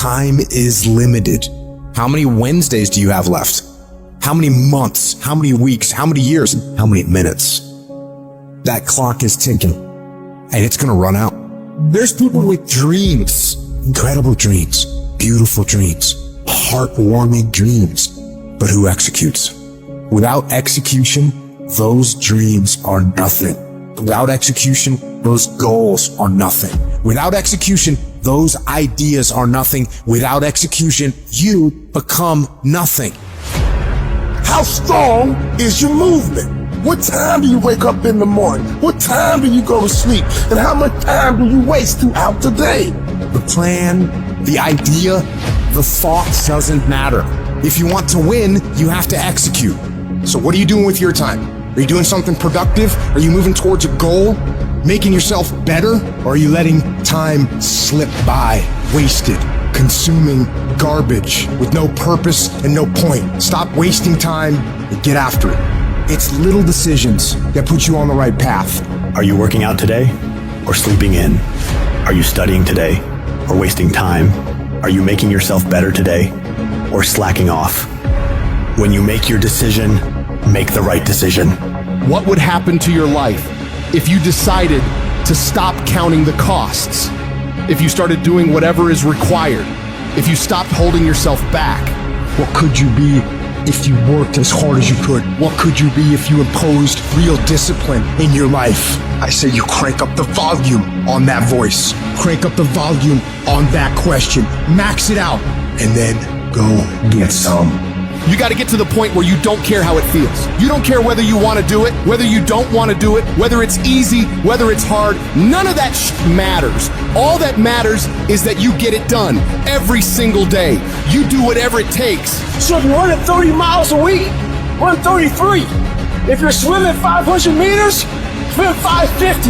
Time is limited. How many Wednesdays do you have left? How many months? How many weeks? How many years? How many minutes? That clock is ticking, and it's gonna run out. There's people with dreams, incredible dreams, beautiful dreams, heartwarming dreams, but who executes? Without execution, those dreams are nothing. Without execution, those goals are nothing. Without execution, those ideas are nothing. Without execution, you become nothing. How strong is your movement? What time do you wake up in the morning? What time do you go to sleep? And how much time do you waste throughout the day? The plan, the idea, the thought doesn't matter. If you want to win, you have to execute. So what are you doing with your time? Are you doing something productive? Are you moving towards a goal? Making yourself better? Or are you letting time slip by, wasted, consuming garbage with no purpose and no point? Stop wasting time and get after it. It's little decisions that put you on the right path. Are you working out today or sleeping in? Are you studying today or wasting time? Are you making yourself better today or slacking off? When you make your decision, make the right decision. What would happen to your life if you decided to stop counting the costs? If you started doing whatever is required? If you stopped holding yourself back? What could you be if you worked as hard as you could? What could you be if you imposed real discipline in your life? I say you crank up the volume on that voice. Crank up the volume on that question. Max it out. And then go get some. You got to get to the point where you don't care how it feels. You don't care whether you want to do it, whether you don't want to do it, whether it's easy, whether it's hard. None of that matters. All that matters is that you get it done every single day. You do whatever it takes. So if you're running 30 miles a week, run 33. If you're swimming 500 meters, swim 550.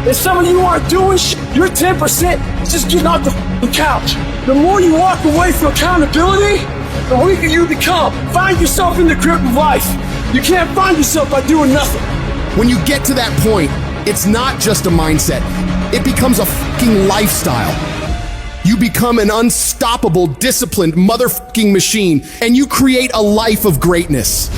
If some of you aren't doing you're 10% just getting off the couch. The more you walk away from accountability, the weaker you become. Find yourself in the grip of life. You can't find yourself by doing nothing. When you get to that point, it's not just a mindset. It becomes a fucking lifestyle. You become an unstoppable, disciplined motherfucking machine, and you create a life of greatness.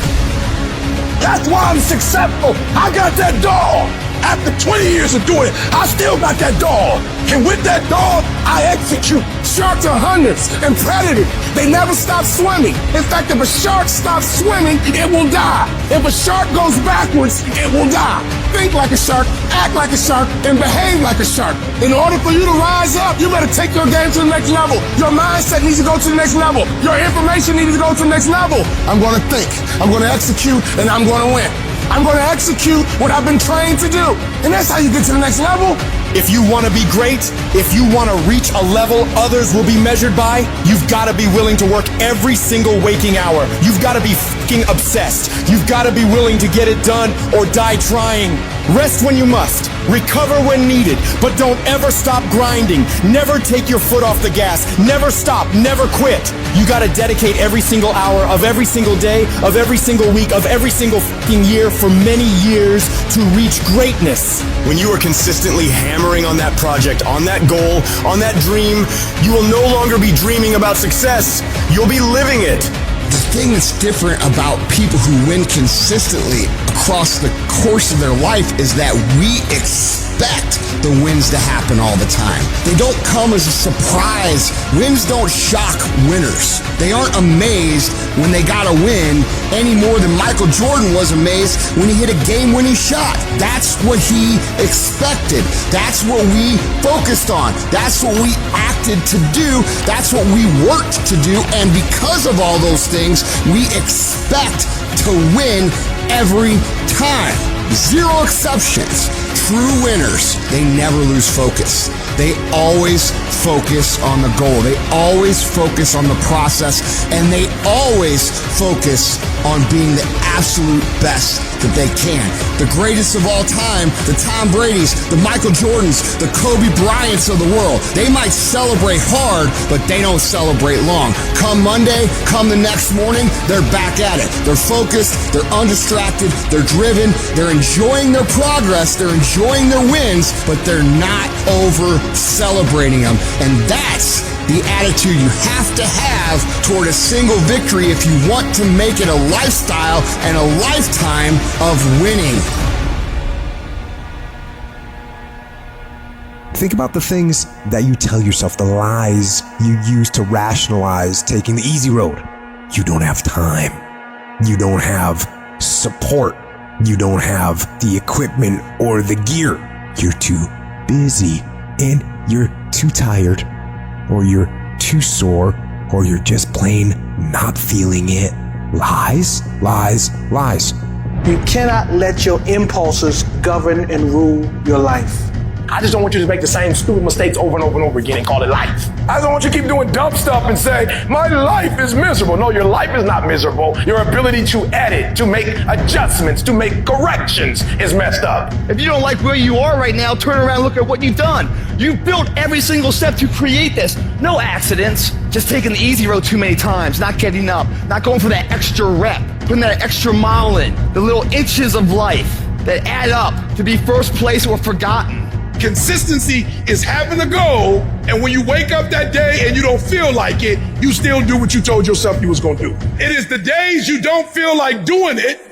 That's why I'm successful. I got that dog. After 20 years of doing it, I still got that dog. And with that dog, I execute. Sharks are hunters and predators. They never stop swimming. In fact, if a shark stops swimming, it will die. If a shark goes backwards, it will die. Think like a shark, act like a shark, and behave like a shark. In order for you to rise up, you better take your game to the next level. Your mindset needs to go to the next level. Your information needs to go to the next level. I'm going to think, I'm going to execute, and I'm going to win. I'm going to execute what I've been trained to do. And that's how you get to the next level. If you want to be great, if you want to reach a level others will be measured by, you've got to be willing to work every single waking hour. You've got to be fucking obsessed. You've got to be willing to get it done or die trying. Rest when you must. Recover when needed. But don't ever stop grinding. Never take your foot off the gas. Never stop. Never quit. You got to dedicate every single hour of every single day, of every single week, of every single fucking year for many years to reach greatness. When you are consistently hammering on that project, on that goal, on that dream, you will no longer be dreaming about success. You'll be living it. The thing that's different about people who win consistently across the course of their life is that we expect the wins to happen all the time. They don't come as a surprise. Wins don't shock winners. They aren't amazed when they got a win any more than Michael Jordan was amazed when he hit a game-winning shot. That's what he expected. That's what we focused on. That's what we acted to do. That's what we worked to do. And because of all those things, we expect to win every time. Zero exceptions. True winners, they never lose focus. They always focus on the goal. They always focus on the process, and they always focus on being the absolute best that they can. The greatest of all time, the Tom Brady's, the Michael Jordans, the Kobe Bryants of the world. They might celebrate hard, but they don't celebrate long. Come Monday, come the next morning, they're back at it. They're focused, they're undistracted, they're driven, they're enjoying their progress, they're enjoying their wins, but they're not over celebrating them. And that's the attitude you have to have toward a single victory if you want to make it a lifestyle and a lifetime of winning. Think about the things that you tell yourself, the lies you use to rationalize taking the easy road. You don't have time. You don't have support. You don't have the equipment or the gear. You're too busy and you're too tired, or you're too sore, or you're just plain not feeling it. Lies, lies, lies. You cannot let your impulses govern and rule your life. I just don't want you to make the same stupid mistakes over and over and over again and call it life. I don't want you to keep doing dumb stuff and say, my life is miserable. No, your life is not miserable. Your ability to edit, to make adjustments, to make corrections is messed up. If you don't like where you are right now, turn around and look at what you've done. You've built every single step to create this. No accidents, just taking the easy road too many times, not getting up, not going for that extra rep, putting that extra mile in, the little inches of life that add up to be first place or forgotten. Consistency is having a goal, and when you wake up that day and you don't feel like it, you still do what you told yourself you was gonna do. It is the days you don't feel like doing it,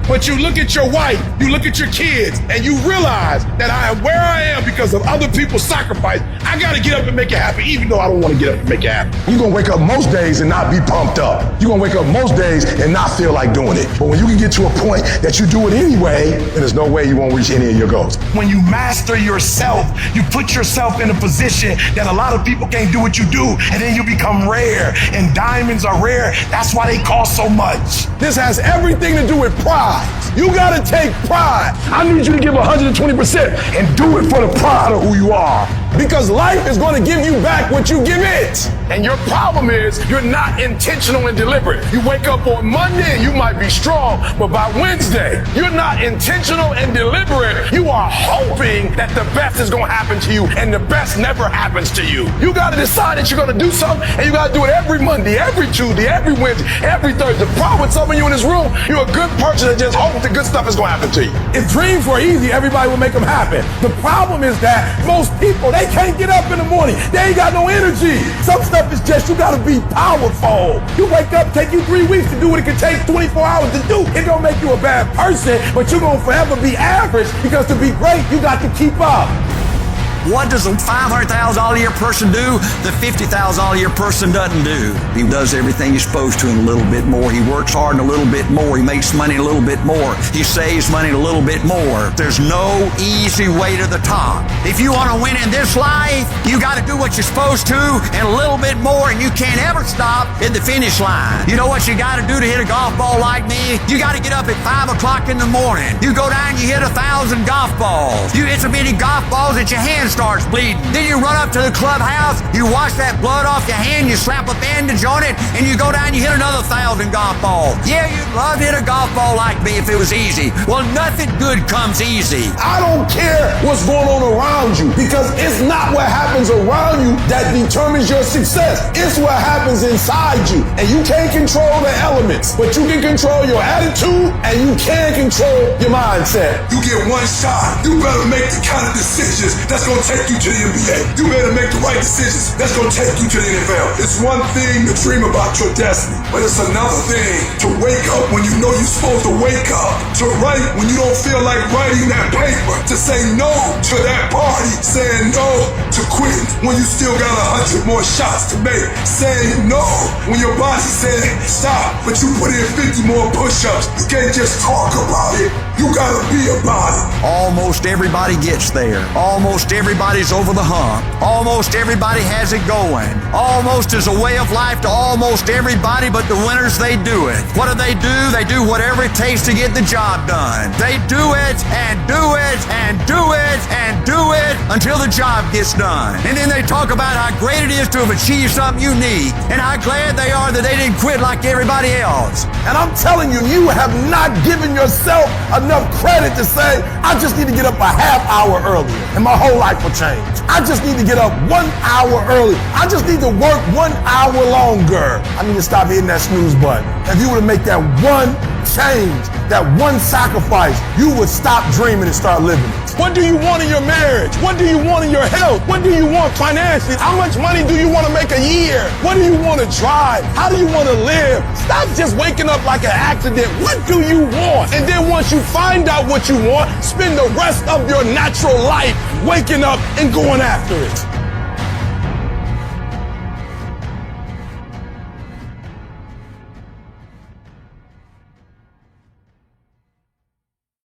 but you look at your wife, you look at your kids, and you realize that I am where I am because of other people's sacrifice. I gotta get up and make it happen, even though I don't wanna get up and make it happen. You're gonna wake up most days and not be pumped up. You're gonna wake up most days and not feel like doing it. But when you can get to a point that you do it anyway, then there's no way you won't reach any of your goals. When you master yourself, you put yourself in a position that a lot of people can't do what you do, and then you become rare, and diamonds are rare. That's why they cost so much. This has everything to do with pride. You gotta take pride. I need you to give 120% and do it for the pride of who you are. Because life is gonna give you back what you give it. And your problem is you're not intentional and deliberate. You wake up on Monday and you might be strong, but by Wednesday, you're not intentional and deliberate. You are hoping that the best is gonna happen to you, and the best never happens to you. You gotta decide that you're gonna do something, and you gotta do it every Monday, every Tuesday, every Wednesday, every Thursday. The problem with some of you in this room, you're a good person that just hopes the good stuff is gonna happen to you. If dreams were easy, everybody would make them happen. The problem is that most people, they can't get up in the morning. They ain't got no energy. Some stuff is just, you gotta be powerful. You wake up, take you 3 weeks to do what it can take 24 hours to do. It don't make you a bad person, but you're gonna forever be average, because to be great, you got to keep up. What does a $500,000 a year person do that $50,000 a year person doesn't do? He does everything he's supposed to and a little bit more. He works hard and a little bit more. He makes money a little bit more. He saves money a little bit more. There's no easy way to the top. If you want to win in this life, you got to do what you're supposed to and a little bit more, and you can't ever stop at the finish line. You know what you got to do to hit a golf ball like me? You got to get up at 5 o'clock in the morning. You go down and you hit 1,000 golf balls. You hit so many golf balls that your hands starts bleeding. Then you run up to the clubhouse, you wash that blood off your hand, you slap a bandage on it, and you go down and you hit another 1,000 golf balls. Yeah, you'd love to hit a golf ball like me if it was easy. Well, nothing good comes easy. I don't care what's going on around you, because it's not what happens around you that determines your success. It's what happens inside you. And you can't control the elements, but you can control your attitude and you can control your mindset. You get one shot. You better make the kind of decisions that's going to take you to the NBA. You better make the right decisions that's going to take you to the NFL. It's one thing to dream about your destiny, but it's another thing to wake up when you know you're supposed to wake up, to write when you don't feel like writing that paper, to say no to that party, saying no to quitting when you still got 100 more shots to make, saying no when your boss said stop, but you put in 50 more push-ups. You can't just talk about it. You gotta be about it. Almost everybody gets there. Almost everybody's over the hump. Almost everybody has it going. Almost is a way of life to almost everybody, but the winners, they do it. What do? They do whatever it takes to get the job done. They do it and do it and do it and do it until the job gets done. And then they talk about how great it is to have achieved something unique and how glad they are that they didn't quit like everybody else. And I'm telling you, you have not given yourself enough credit to say, I just need to get up a half hour earlier and my whole life will change. I just need to get up 1 hour early. I just need to work 1 hour longer. I need to stop hitting that snooze button. If you were to make that one change, that one sacrifice, you would stop dreaming and start living it. What do you want in your marriage? What do you want in your health? What do you want financially? How much money do you want to make a year? What do you want to drive? How do you want to live? Stop just waking up like an accident. What do you want? And then once you find out what you want, spend the rest of your natural life waking up and going after it.